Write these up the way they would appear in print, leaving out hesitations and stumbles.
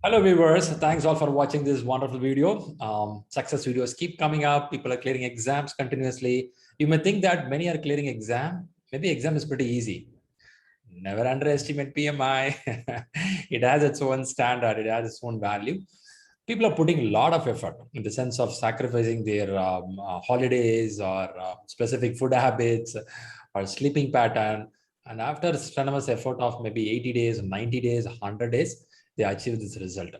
Hello viewers, thanks all for watching this wonderful video. Success videos keep coming up. People are clearing exams continuously. You may think that many are clearing exam. Maybe exam is pretty easy. Never underestimate PMI. It has its own standard. It has its own value. People are putting a lot of effort in the sense of sacrificing their holidays or specific food habits or sleeping pattern. And after strenuous effort of maybe 80 days, 90 days, 100 days, they achieve this result.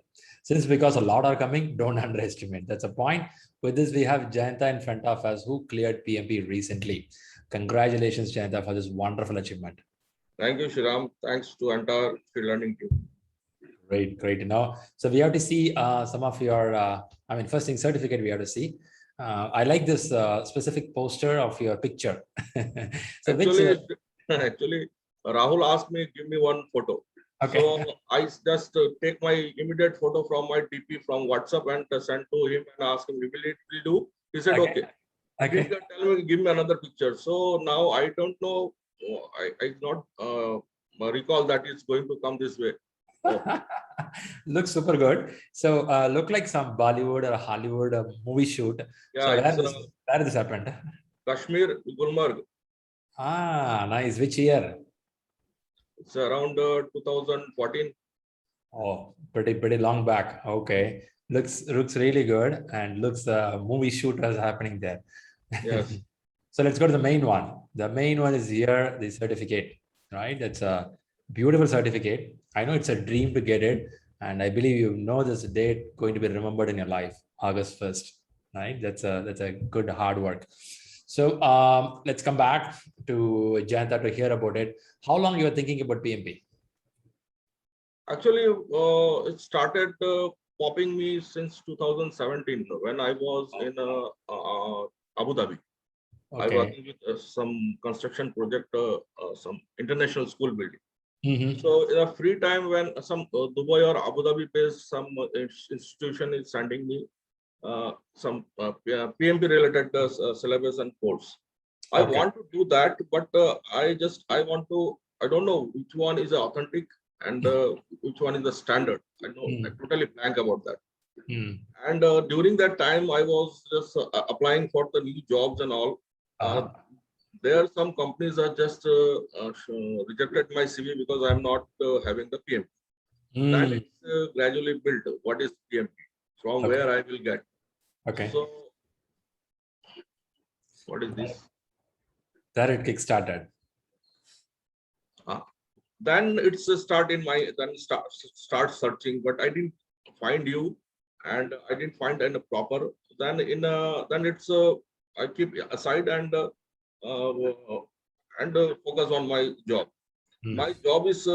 Since because a lot are coming, don't underestimate. That's a point. With this, we have Jayanta in front of us who cleared PMP recently. Congratulations, Jayanta, for this wonderful achievement. Thank you, Shriram. Thanks to entire Free Learning team. Great, great to know. So we have to see some of your, first thing certificate we have to see. I like this specific poster of your picture. So actually, Rahul asked me, give me one photo. Okay. So I just take my immediate photo from my DP from WhatsApp and send to him and ask him, will it do? He said, okay. Okay. He tell me, give me another picture. So now I don't know. I not recall that it's going to come this way. Looks super good. So look like some Bollywood or Hollywood movie shoot. Yeah, so where this happened? Kashmir, Gulmarg. Ah, nice. Which year? It's around 2014. Oh, pretty long back. Okay. Looks really good, and looks movie shoot was happening there. Yes. So let's go to the main one. The main one is here, the certificate, right? That's a beautiful certificate. I know it's a dream to get it, and I believe you know this date going to be remembered in your life, August 1st, right? That's a good hard work. So let's come back to Jayanta to hear about it. How long you were thinking about PMP? Actually, it started popping me since 2017 when I was in Abu Dhabi. Okay. I was working with some construction project, some international school building. So in a free time when some Dubai or Abu Dhabi based some institution is sending me some PMP related syllabus and course. I want to do that, but I want to, I don't know which one is authentic and which one is the standard. I know I totally blank about that. And during that time, I was just applying for the new jobs and all. There some companies are just rejected my CV because I'm not having the PMP. Then it's gradually built. What is PMP? From where I will get. Okay. So what is this? That it kickstarted. Then it's start in my start searching, but I didn't find you, and I didn't find any proper. Then then it's I keep aside and focus on my job. My job is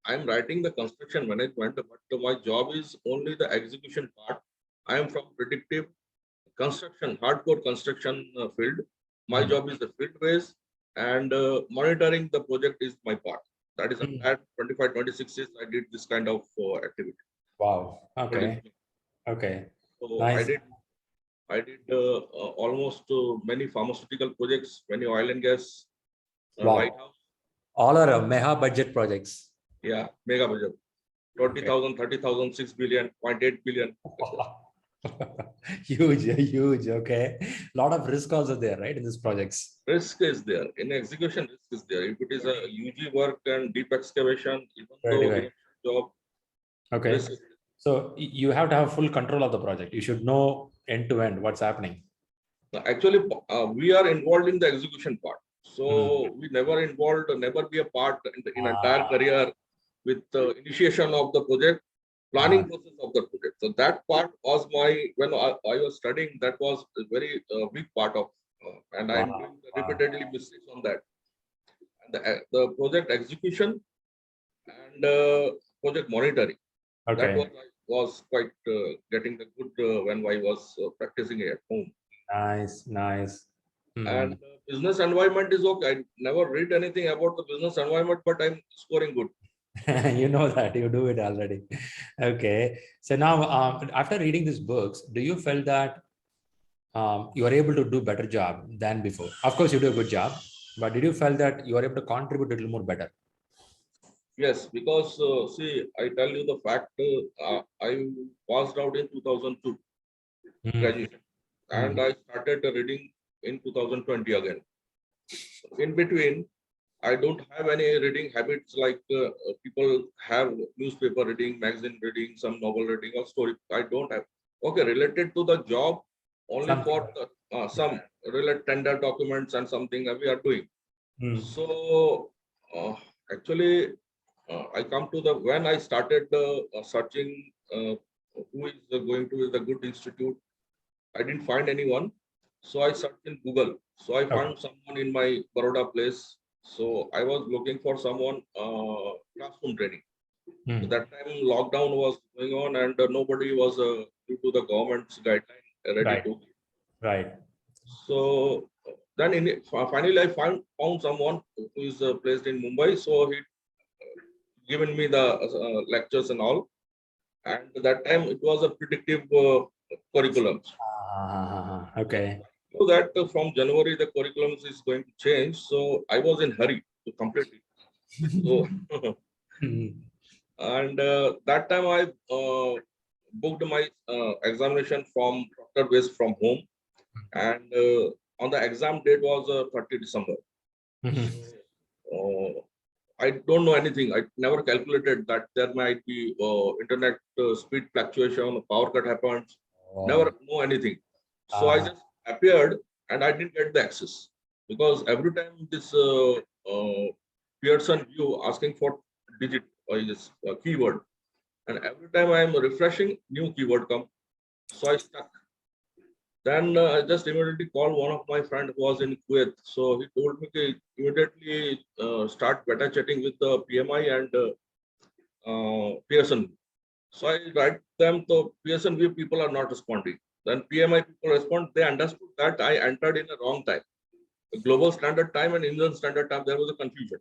I'm writing the construction management, but my job is only the execution part. I am from predictive construction, hardcore construction field. My job is the field base, and monitoring the project is my part. That is at 25, 26 years, I did this kind of activity. Wow. Okay. Okay. So nice. I did almost many pharmaceutical projects, many oil and gas, lighthouse. All are mega budget projects. Yeah, mega budget. 20,000, 30,000, 6 billion, 0.8 billion. Huge. Okay. A lot of risk also there, right, in these projects. Risk is there. In execution, risk is there. If it is a UG work and deep excavation, even though job. Okay. So you have to have full control of the project. You should know end to end what's happening. Actually, we are involved in the execution part. So we never be a part in the entire career with the initiation of the project, planning process of the project. So that part was when I was studying, that was a very big part of, and I'm doing repeatedly mistakes on that. And the project execution and project monitoring. Okay. That was quite getting the good when I was practicing at home. Nice. And business environment is okay. I never read anything about the business environment, but I'm scoring good. You know that you do it already. Okay. So now after reading these books, do you feel that you are able to do better job than before? Of course, you do a good job, but did you feel that you are able to contribute a little more better? Yes, because see, I tell you the fact, I passed out in 2002 graduation, and I started reading in 2020 again. In between, I don't have any reading habits like people have newspaper reading, magazine reading, some novel reading or story. I don't have. Okay, related to the job, only for the, some related tender documents and something that we are doing. So actually, I come to the when I started searching who is going to the good institute. I didn't find anyone, so I searched in Google. So I found someone in my Baroda place. So I was looking for someone classroom training. So that time lockdown was going on and nobody was due to the government's guideline ready to. Right. So then finally I found someone who is placed in Mumbai. So he given me the lectures and all. And that time it was a predictive curriculum. Okay. So that from January the curriculum is going to change. So I was in hurry to complete it. So and that time I booked my examination from Proctor based from home, and on the exam date was 30 December. I don't know anything. I never calculated that there might be internet speed fluctuation, power cut happens. Never know anything. So I just appeared and I didn't get the access because every time this Pearson view asking for digit or this keyword, and every time I am refreshing, new keyword come. So I stuck. Then I just immediately called one of my friend who was in Kuwait. So he told me to immediately start beta chatting with the PMI and Pearson. So I write them to Pearson view people are not responding. Then PMI people respond. They understood that I entered in a wrong time. The global standard time and Indian standard time, there was a confusion.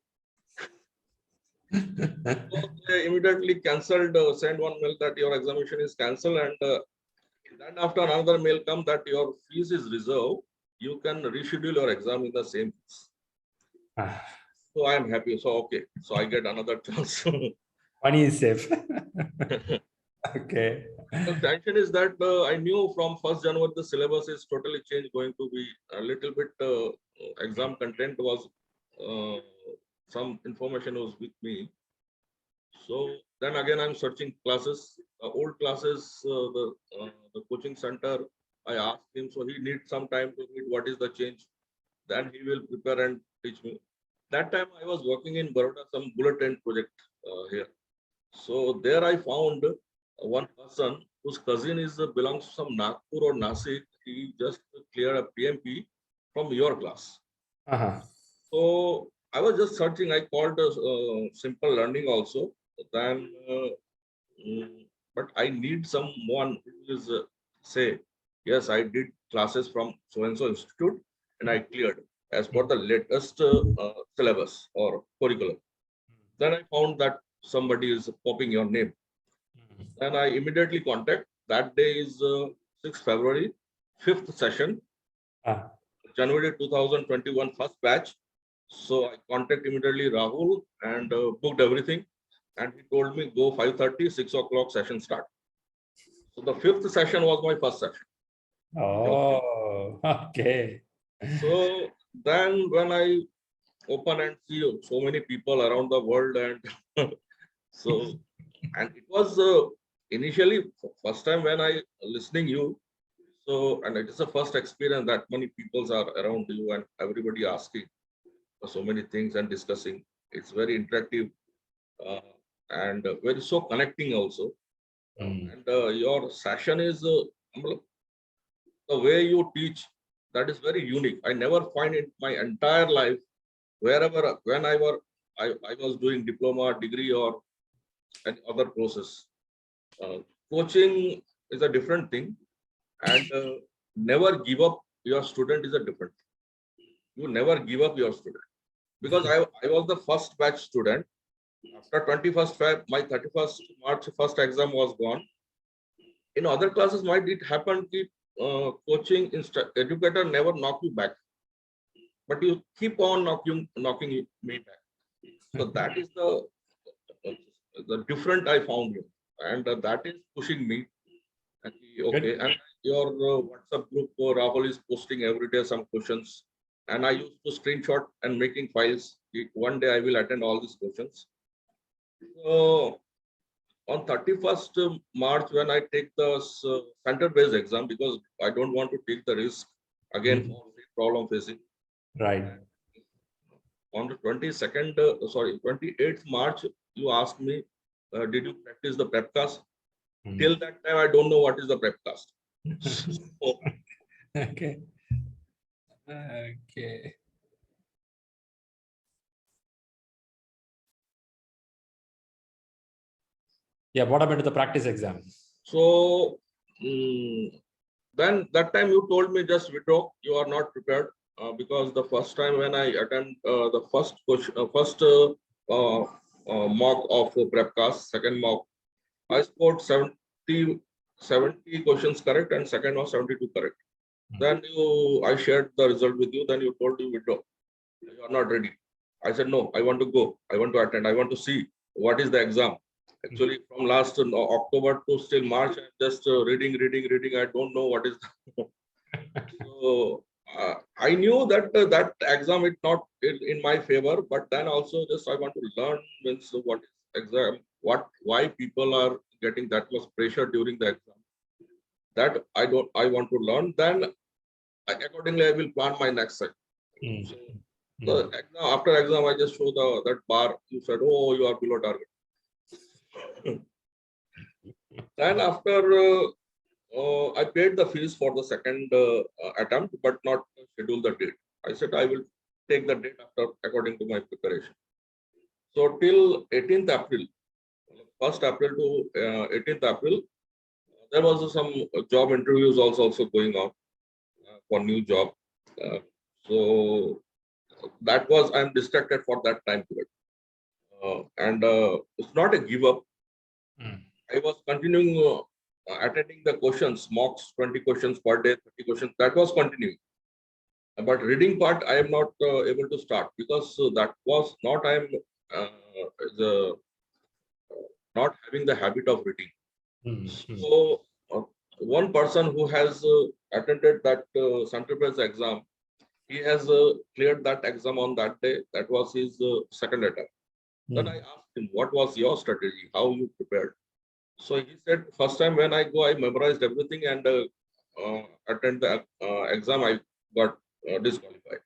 So they immediately cancelled, send one mail that your examination is cancelled, and then after another mail come that your fees is reserved, you can reschedule your exam in the same fees. So I am happy. So okay, so I get another chance. Money is safe. Okay. The tension is that I knew from 1st January the syllabus is totally changed, going to be a little bit exam content was some information was with me. So then again I'm searching classes, old classes, the coaching center. I asked him, so he needs some time to read what is the change. Then he will prepare and teach me. That time I was working in Baroda, some bulletin project here. So there I found one person whose cousin is belongs to some Nagpur or Nasik. He just cleared a PMP from your class. So I was just searching. I called simple learning also. Then, but I need someone who is say, yes, I did classes from so and so institute, and I cleared as per the latest syllabus or curriculum. Then I found that somebody is popping your name. Then I immediately contact. That day is 6th February, 5th session, January 2021, first batch. So I contact immediately Rahul and booked everything. And he told me go 5:30, 6 o'clock session start. So the 5th session was my first session. Oh, okay. So then when I open and see so many people around the world, and so, and it was initially first time when I listening you. So, and it is the first experience that many people are around you and everybody asking for so many things and discussing. It's very interactive and very so connecting also. And your session is the way you teach, that is very unique. I never find in my entire life, wherever, whenever I was doing diploma, degree, or any other process. Coaching is a different thing, and never give up your student is a different thing. You never give up your student, because I was the first batch student. After 21st Feb, my 31st March first exam was gone. In other classes, might it happen that coaching educator never knock you back, but you keep on knocking me back. So that is the the different I found you, and that is pushing me. And okay, and your WhatsApp group, Rahul is posting every day some questions, and I used to screenshot and making files. One day I will attend all these questions. So on 31st March, when I take the center-based exam, because I don't want to take the risk again for the problem facing. Right. On the 28th March, you asked me, did you practice the prepcast? Till that time, I don't know what is the prepcast. So, okay. Okay. Yeah, what happened to the practice exam? So then that time you told me just withdraw. You are not prepared because the first time when I attend the first question, mock of prepcast, second mock, I scored 70 questions correct and second was 72 correct. Then I shared the result with you. Then you told you withdraw. You are not ready. I said no. I want to go. I want to attend. I want to see what is the exam. Actually, from last October to still March, I'm just reading. I don't know what is. So I knew that that exam is not in my favor, but then also just I want to learn means what is exam, why people are getting that much pressure during the exam. That I want to learn. Then accordingly, I will plan my next set. So the exam, after exam, I just show that bar. You said, oh, you are below target. Then after I paid the fees for the second attempt, but not schedule the date. I said I will take the date after according to my preparation. So till 18th April, 1st April to 18th April, there was some job interviews also going on for new job. So that was I'm distracted for that time period, and it's not a give up. I was continuing attending the questions, mocks, 20 questions per day, 30 questions. That was continuing. But reading part, I am not able to start because that was not I'm not having the habit of reading. So one person who has attended that center-based exam, he has cleared that exam on that day. That was his second attempt. Then I asked him, what was your strategy? How you prepared? So he said, first time when I go, I memorized everything and attend the exam, I got disqualified.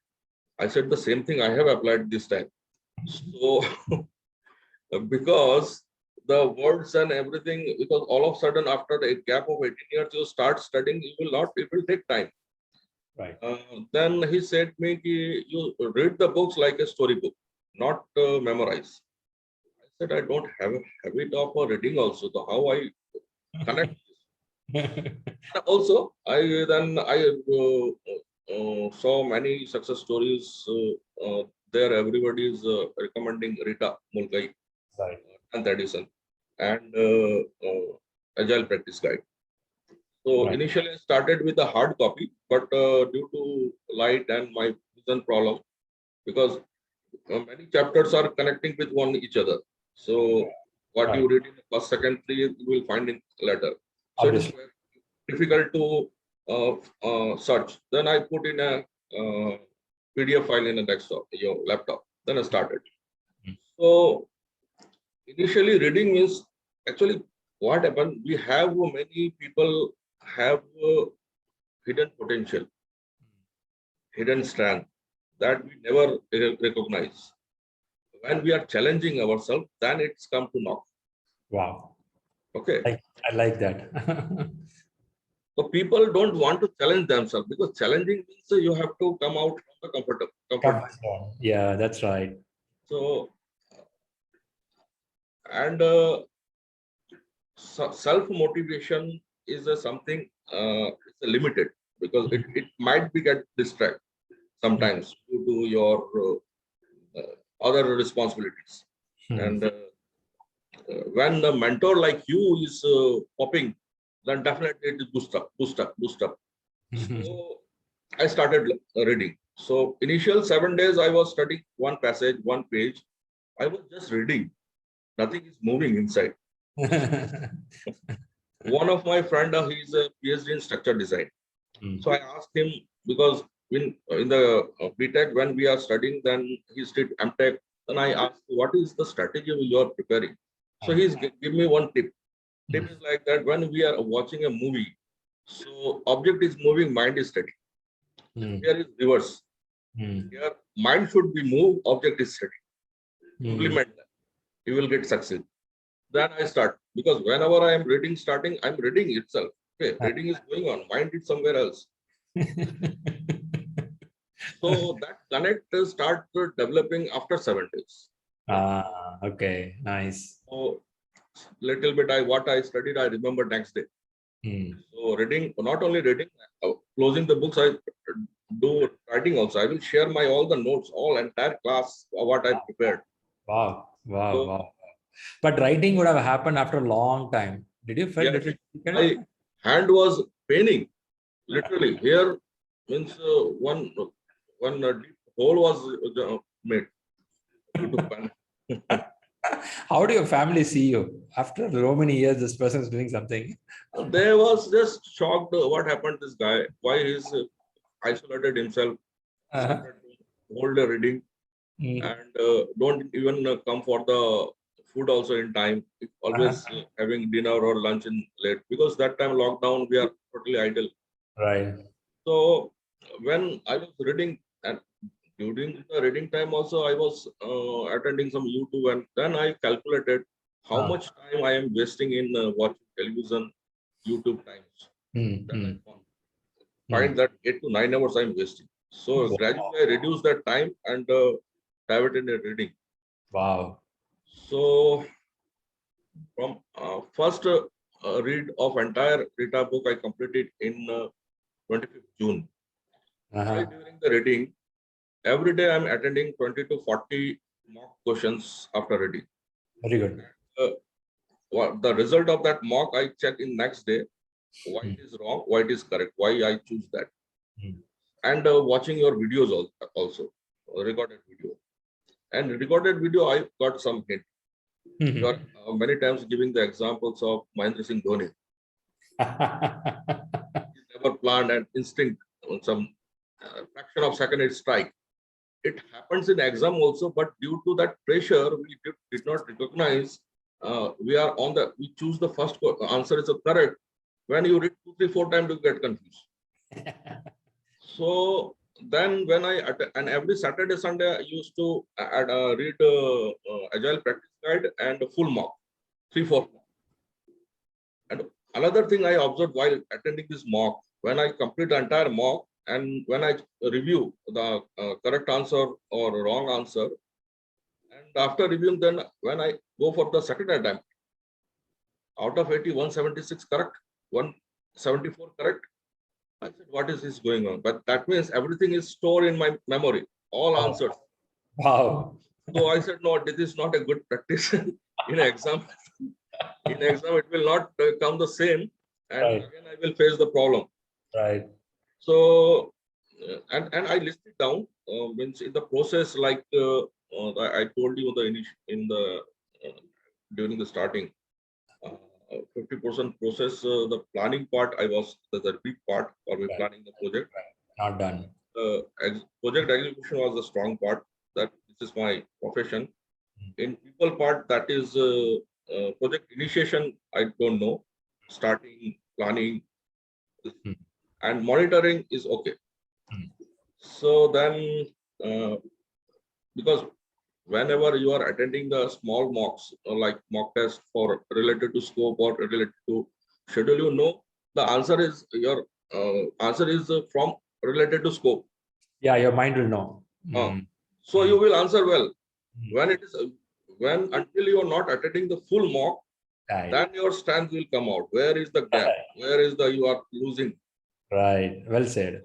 I said the same thing I have applied this time. So because the words and everything, because all of a sudden after a gap of 18 years, you start studying, it will take time. Right. Then he said me, you read the books like a storybook, not memorize. I said, I don't have a habit of reading also. So how I connect this? Also, I saw many success stories. There, everybody is recommending Rita Mulgai, and Edison, and Agile Practice Guide. So initially, I started with a hard copy, but due to light and my vision problem, because many chapters are connecting with one each other. So what you read in the first, second, three, you will find in later. So it is very difficult to search. Then I put in a PDF file in a desktop, your laptop. Then I started. So initially, reading means actually what happened. We have many people have hidden potential, hidden strength that we never recognize. When we are challenging ourselves, then it's come to knock. Wow. Okay. I like that. So people don't want to challenge themselves because challenging means you have to come out from the comfort zone. Yeah, that's right. So, and self-motivation is something it's limited because it might be get distracted sometimes due to your other responsibilities. And when a mentor like you is popping, then definitely it is boost up. So I started reading. So initial 7 days I was studying one passage, one page. I was just reading. nothing is moving inside. One of my friend, he's a PhD in structure design. So I asked him, because in the BTech, when we are studying, then he did MTech. And I asked, what is the strategy you are preparing? So he's give me one tip. Tip is like that: when we are watching a movie, so object is moving, mind is steady. Here is reverse. Here mind should be moved, object is steady. Implement that, you will get success. Then I start, because whenever I am reading starting, I'm reading itself. Okay, reading is going on, mind is somewhere else. So that connect start developing after 7 days. Okay, nice. So little bit what I studied, I remember next day. So reading, not only reading, closing the books, I do writing also. I will share my all the notes, all entire class, what I prepared. Wow. But writing would have happened after a long time. Did you feel different? My hand was paining, literally. Here means one deep hole was made. How do your family see you after so many years? This person is doing something. They was just shocked. What happened to this guy? Why he's isolated himself, hold the reading, and don't even come for the food also in time. Always having dinner or lunch in late, because that time lockdown, we are totally idle. Right. So when I was reading, and during the reading time also, I was attending some YouTube, and then I calculated how much time I am wasting in watching television, YouTube times. Then I find that 8 to 9 hours I am wasting. So gradually I reduced that time and diverted in reading. Wow. So from first read of entire Rita book, I completed in 25th June. During the reading, every day I'm attending 20 to 40 mock questions after reading. Very good. The result of that mock, I check in next day, why it is wrong, why it is correct, why I choose that. And watching your videos also, recorded video. And recorded video, I got some hint. You are many times giving the examples of Mahendra Singh Dhoni. He never planned, and instinct, some fraction of second it strike. It happens in exam also, but due to that pressure, we did not recognize. We choose the first answer is correct. When you read 2, 3, 4 times, you get confused. So then when and every Saturday, Sunday, I used to read Agile Practice Guide and full mock, 3, 4 mock. And another thing I observed while attending this mock, when I complete the entire mock and when I review the correct answer or wrong answer, and after reviewing, then when I go for the second attempt, out of 80, 176 correct, 174 correct. I said, what is this going on? But that means everything is stored in my memory, all answers. Wow. So I said, no, this is not a good practice in exam. In exam, it will not come the same, and again I will face the problem. Right. So, and I listed down means in the process, like I told you during the starting, 50% process, the planning part, the big part for me planning the project. Not done. Project execution was the strong part. That this is my profession. In people part, that is project initiation, I don't know. Starting, planning, and monitoring is okay. So then, because whenever you are attending the small mocks, like mock test for related to scope or related to schedule, you know, the answer is your answer is from related to scope. Yeah, your mind will know. So you will answer well. When it is until you are not attending the full mock, then your strength will come out. Where is the gap? Where is you are losing? Right. Well said.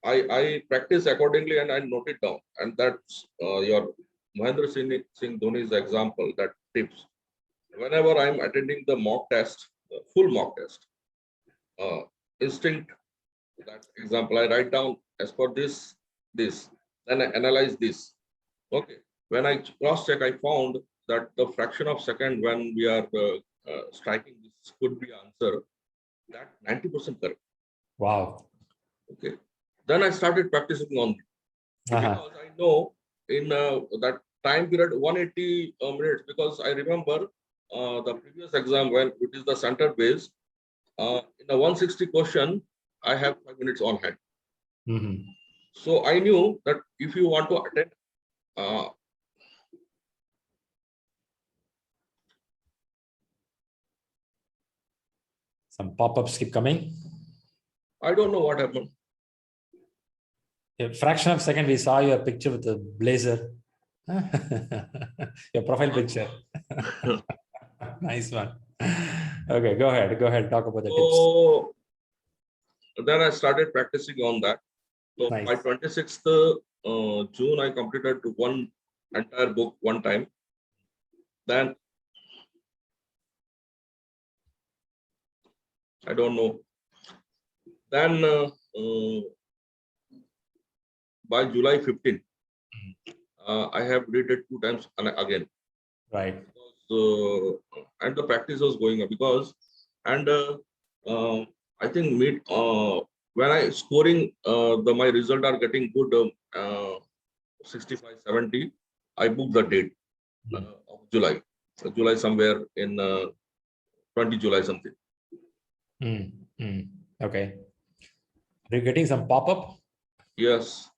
I practice accordingly and I note it down. And that's your Mahendra Singh Dhoni's example, that tips. Whenever I'm attending the mock test, the full mock test, instinct, that example, I write down as per this, then I analyze this. Okay. When I cross check, I found that the fraction of second when we are striking this could be answer, that 90% correct. Wow. Okay. Then I started practicing on it because I know in that time period 180 minutes, because I remember the previous exam when it is the center based, in a 160 question, I have 5 minutes on hand. So I knew that if you want to attend some pop-ups keep coming. I don't know what happened. A fraction of a second, we saw your picture with the blazer. Your profile picture. Nice one. Okay, go ahead. Go ahead. Talk about the tips. So then I started practicing on that. So Nice. by 26th June, I completed one entire book one time. Then I don't know. Then by July 15th, I have read it 2 times again. Right. So, and the practice was going up because, and I think when I scoring, my result are getting good, 65, 70, I booked the date of July. July somewhere in 20 July something. Okay. Are you getting some pop-up? Yes.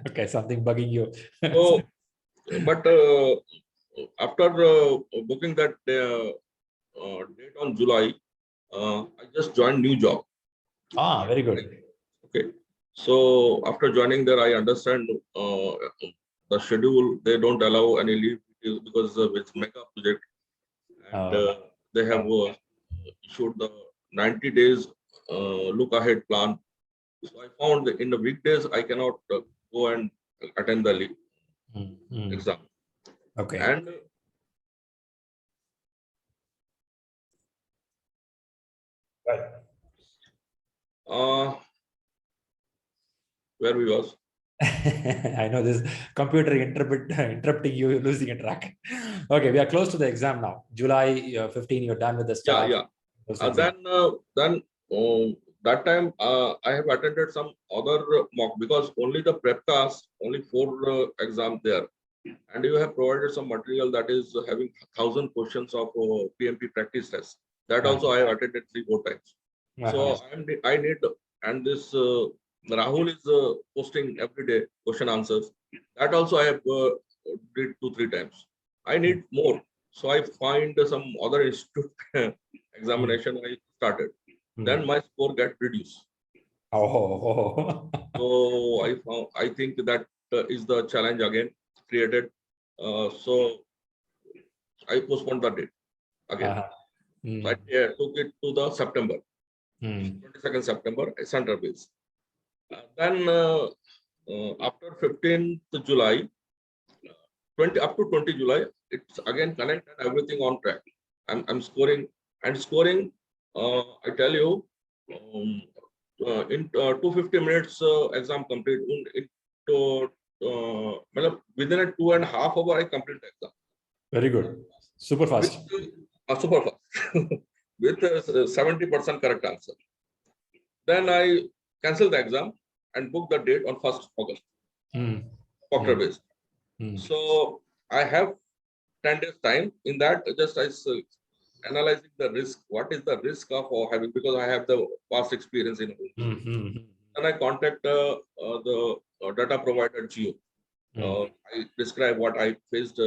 Okay, something bugging you. So, but after booking that date on July, I just joined new job. Very good. Okay. So after joining there, I understand the schedule. They don't allow any leave because it's mega project, and they have issued the 90 days look ahead plan. So I found that in the weekdays I cannot go and attend the exam. Okay. And where we was? I know this computer interrupting you, losing a track. Okay, we are close to the exam now. July 15, you're done with the stuff. Yeah. Then that time I have attended some other mock because only the prep class, only 4 exams there, and you have provided some material that is having 1,000 questions of PMP practice test. That also I have attended 3-4 times. So I need, and this Rahul is posting every day question answers. That also I have did 2-3 times. I need more. So I find some other institute examination I started. Then my score get reduced. So I think that is the challenge again created. So I postponed the date again. So I took it to the September, 22nd September, center base. Then after 15th July, up to 20 July, it's again connect and everything on track. I'm scoring and scoring. I tell you, in 250 minutes exam complete. Within a 2.5 hours, I complete the exam. Very good. Super fast. Super fast. With 70% correct answer. Then I cancel the exam and book the date on 1st August. Proctor based. So I have 10 days time. In that, just I analyzing the risk. What is the risk of having, because I have the past experience in and I contact the data provider Geo. I describe what I faced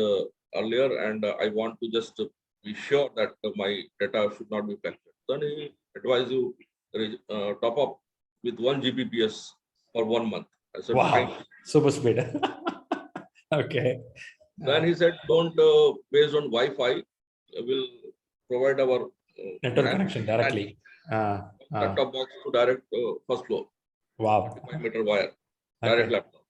earlier, and I want to just be sure that my data should not be affected. Then he advise you top up with 1 Gbps for 1 month. I said, wow, fine. Super speed. Okay. Then he said, don't based on Wi-Fi, we'll provide our network connection directly. Set-top box to direct first floor. Wow. 5-meter wire, direct laptop.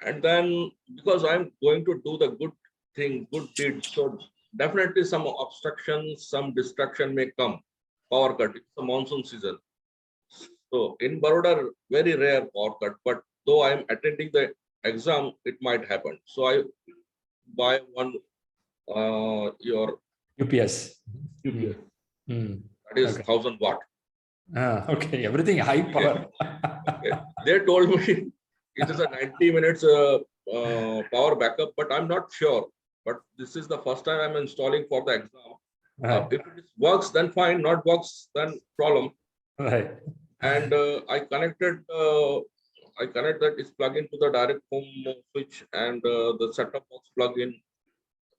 And then because I'm going to do the good thing, good deed, so definitely some obstructions, some distraction may come. Power cut, it's the monsoon season. So in Baroda, very rare power cut, but though I'm attending the exam, it might happen. So I buy one your UPS. UPS. Mm. That is Okay. 1000 watt. Okay, everything high power. Okay. They told me it is a 90 minutes power backup, but I'm not sure. But this is the first time I'm installing for the exam. Right. If it works, then fine. Not works, then problem. Right. And I connected that is plug into the direct home switch and the setup box plug in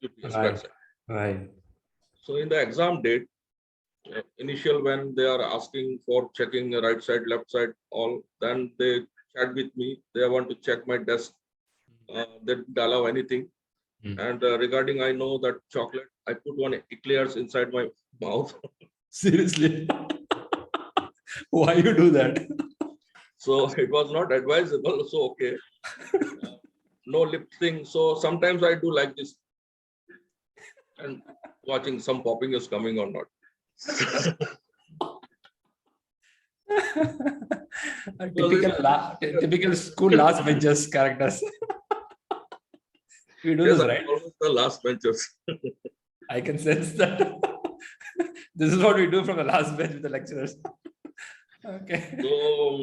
UPS Right. backside. Right. So in the exam date, initial when they are asking for checking the right side, left side, all, then they chat with me. They want to check my desk. They didn't allow anything. And regarding, I know that chocolate, I put one eclairs inside my mouth. Seriously. Why you do that? So it was not advisable. So okay, no lip thing. So sometimes I do like this, and watching some popping is coming or not. A typical school last benches characters. We do Yes, this, I'm right? always the last benchers. I can sense that. This is what we do from the last bench with the lecturers. Okay. So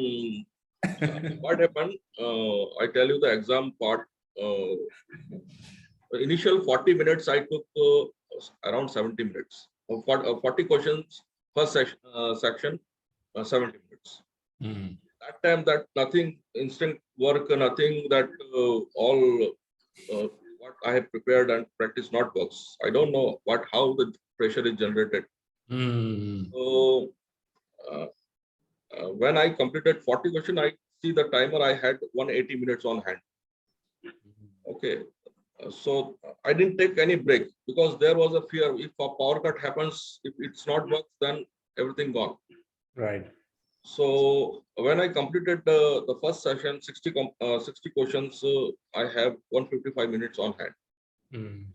what happened? I tell you the exam part. Initial 40 minutes I took around 70 minutes. 40 questions first section, 70 minutes. Mm. That time that nothing instant work, nothing that all what I have prepared and practice not works. I don't know how the pressure is generated. Mm. So when I completed 40 questions, I see the timer. I had 180 minutes on hand. Okay. So I didn't take any break because there was a fear if a power cut happens, if it's not works, then everything gone. Right. So when I completed the first session, 60 questions, I have 155 minutes on hand. Mm.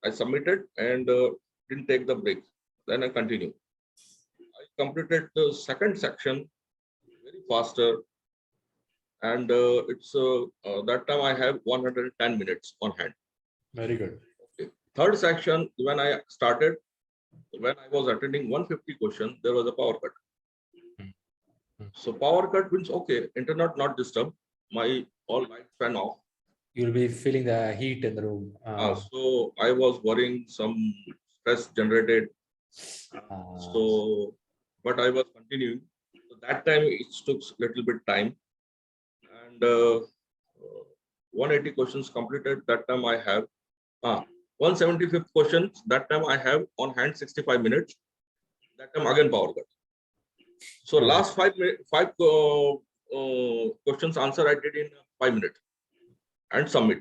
I submitted and didn't take the break. Then I continue. I completed the second section very faster. And it's that time I have 110 minutes on hand. Very good. Okay. Third section, when I started, when I was attending 150 questions, there was a power cut. So power cut means, okay, internet not disturbed, my all lights fan off. You'll be feeling the heat in the room. So I was worrying some stress generated. So, but I was continuing. So that time it took a little bit time. And 180 questions completed. That time I have 175th questions. That time I have on hand 65 minutes. That time again power cut. So last five questions answer I did in 5 minutes and submit.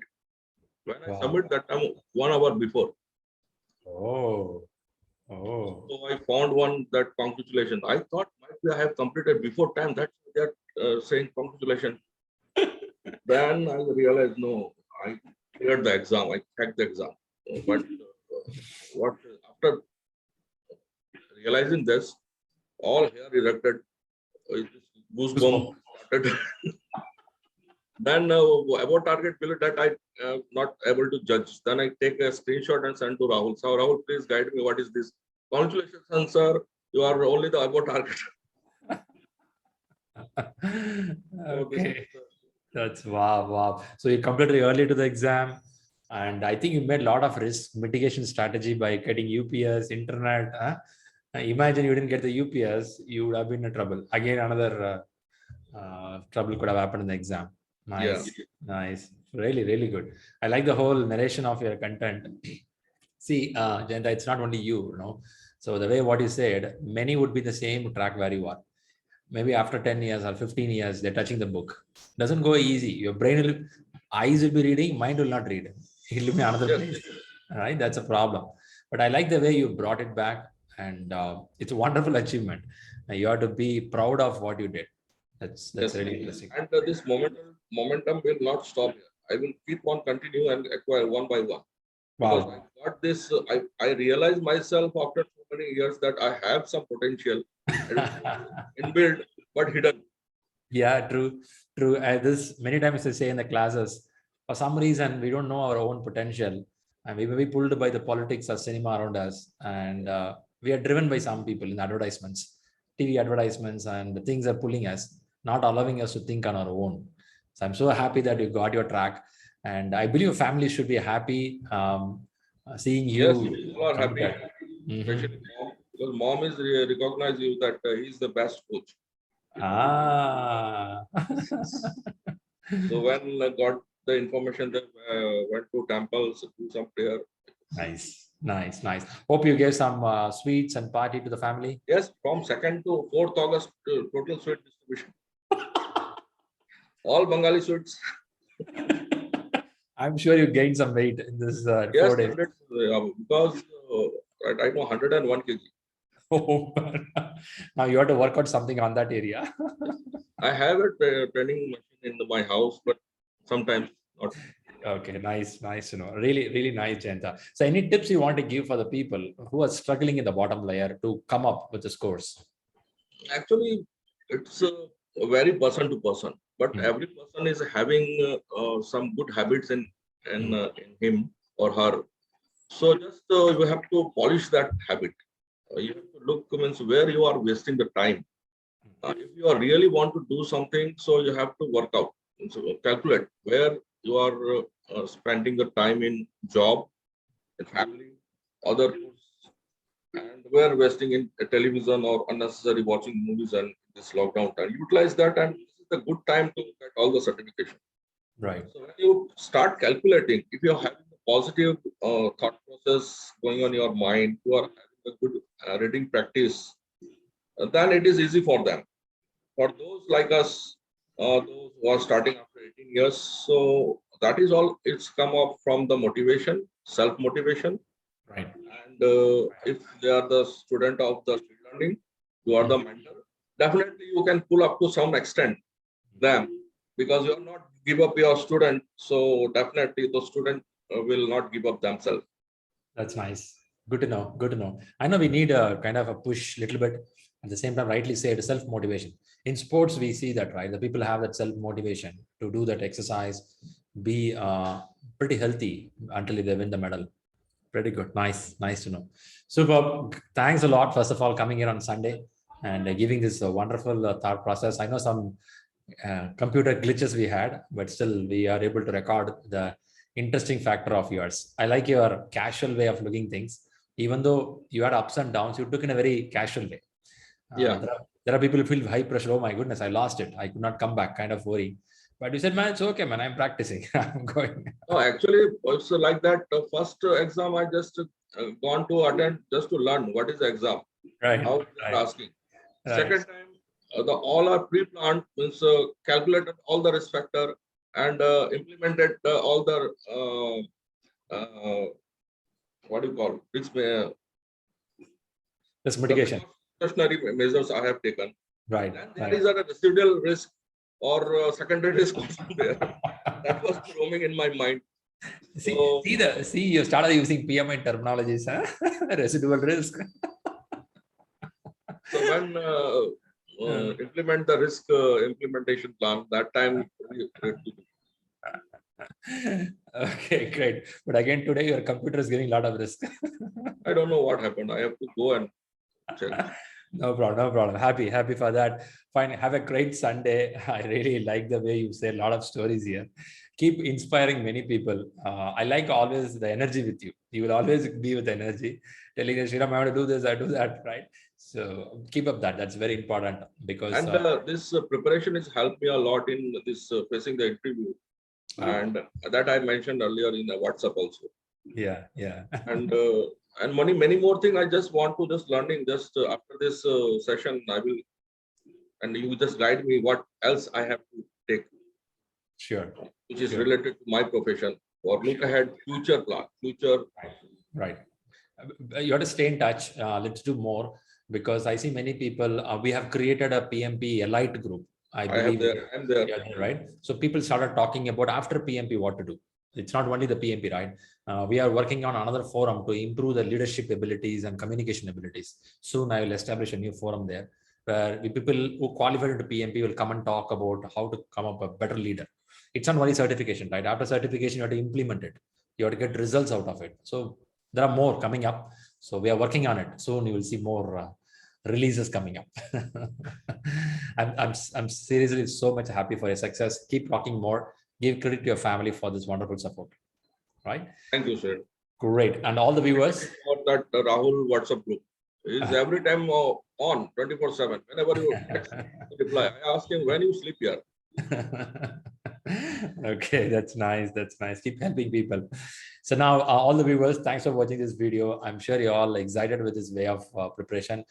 When I submit that time 1 hour before. Oh. So I found one that congratulations. I thought might I have completed before time. That's why they're saying congratulations. Then I realized no, I cleared the exam. I cracked the exam. But what after realizing this, all hair erected, goosebumps started. Then about target period that I not able to judge. Then I take a screenshot and send to Rahul. So Rahul, please guide me. What is this? Congratulations, sir. You are only the above target. Okay. That's wow. So you completed early to the exam, and I think you made a lot of risk mitigation strategy by getting UPS, internet. Imagine you didn't get the UPS, you would have been in trouble. Again, another trouble could have happened in the exam. Nice, nice, really good. I like the whole narration of your content. See, Jayanta, it's not only you know. So the way what you said, many would be the same track where you are. Maybe after 10 years or 15 years, they're touching the book. Doesn't go easy. Your brain will, eyes will be reading, mind will not read. It will be another place. Right? That's a problem. But I like the way you brought it back, and it's a wonderful achievement. You have to be proud of what you did. That's really interesting. And this momentum will not stop here. I will keep on continue and acquire one by one. Because I got this, I realized myself after so many years that I have some potential inbuilt but hidden. Yeah, true. This many times I say in the classes, for some reason, we don't know our own potential, and we may be pulled by the politics of cinema around us, and we are driven by some people in advertisements, TV advertisements, and the things are pulling us, not allowing us to think on our own. So I'm so happy that you got your track, and I believe your family should be happy seeing Yes, you you are happy, committed. especially mom, because mom is recognize you that he's the best coach. Ah. So when I got the information that went to temples, do some prayer. Nice, nice, nice. Hope you gave some sweets and party to the family. Yes, from 2nd to 4th August, total sweet distribution. All Bengali sweets. I'm sure you gained some weight in this Yes, 4 days. 100, because I know 101 kg. Oh, now you have to work out something on that area. I have a training machine in my house, but sometimes not. Okay, nice, nice to know. Really, really nice, Jayanta. So, any tips you want to give for the people who are struggling in the bottom layer to come up with the scores? Actually, it's very person to person, but Mm. every person is having some good habits in him or her. So just you have to polish that habit. You have to look means where you are wasting the time. If you are really want to do something, so you have to work out. So calculate where you are spending the time in job, in family, other goods, and we're wasting in television or unnecessary watching movies and this lockdown time. Utilize that, and this is a good time to get all the certification. Right. So when you start calculating, if you're having a positive thought process going on in your mind, you are having a good reading practice, then it is easy for them. For those like us, those who are starting after 18 years, so that is all. It's come up from the motivation, self motivation. Right. And if they are the student of the street learning, you are the mentor. Definitely, you can pull up to some extent them, because you are not give up your student. So definitely, the student will not give up themselves. That's nice. Good to know. Good to know. I know we need a kind of a push, little bit. At the same time, rightly said, self motivation. In sports, we see that, right? The people have that self motivation to do that exercise, be pretty healthy until they win the medal. Pretty good. Nice. Nice to know. Super. Thanks a lot, first of all, coming here on Sunday and giving this wonderful thought process. I know some computer glitches we had, but still we are able to record the interesting factor of yours. I like your casual way of looking things. Even though you had ups and downs, you took in a very casual way. Yeah. There are people who feel high pressure. Oh my goodness, I lost it. I could not come back, kind of worry. But you said, man, it's okay, man. I'm practicing. I'm going. No, actually, also like that. First exam, I just gone to attend just to learn what is the exam, Right. how they Right. are asking. Right. Second time, the all are pre-planned, means calculated all the risk factor and implemented all the what do you call risk This mitigation. precautionary measures I have taken. Right. Then there Right. is a residual risk or secondary risk also there. That was roaming in my mind. So, See, you started using PMI terminologies, huh? Residual risk. so when implement the risk implementation plan, that time. Okay, great. But again, today your computer is giving a lot of risk. I don't know what happened. I have to go and check. No problem, no problem. Happy for that. Fine. Have a great Sunday. I really like the way you say a lot of stories here. Keep inspiring many people. I like always the energy with you. You will always be with energy, telling us, Sriram, I want to do this, I do that, right? So keep up that. That's very important because. And this preparation has helped me a lot in this facing the interview. And that I mentioned earlier in the WhatsApp also. Yeah. And many more things. I just want to just learning just after this session. I will, and you just guide me what else I have to take. Sure. Which is related to my profession or look ahead future plan. Right. You have to stay in touch. Let's do more because I see many people. We have created a PMP Elite group. I believe I'm there. Yeah, right. So people started talking about after PMP what to do. It's not only the PMP, right? We are working on another forum to improve the leadership abilities and communication abilities. Soon I will establish a new forum there where the people who qualified into PMP will come and talk about how to come up a better leader. It's not only certification, right? After certification, you have to implement it. You have to get results out of it. So there are more coming up. So we are working on it. Soon you will see more releases coming up. I'm seriously so much happy for your success. Keep rocking more. Give credit to your family for this wonderful support. Right? Thank you, sir. Great. And all the viewers. For that Rahul WhatsApp group is every time on 24/7. Whenever you reply, I ask him when you sleep here. Okay, that's nice. That's nice. Keep helping people. So now all the viewers, thanks for watching this video. I'm sure you're all excited with this way of preparation.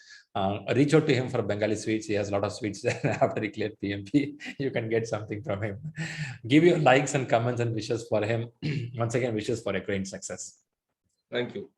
Reach out to him for Bengali sweets. He has a lot of sweets there. After he cleared PMP, you can get something from him. Give your likes and comments and wishes for him. Once again, wishes for a great success. Thank you.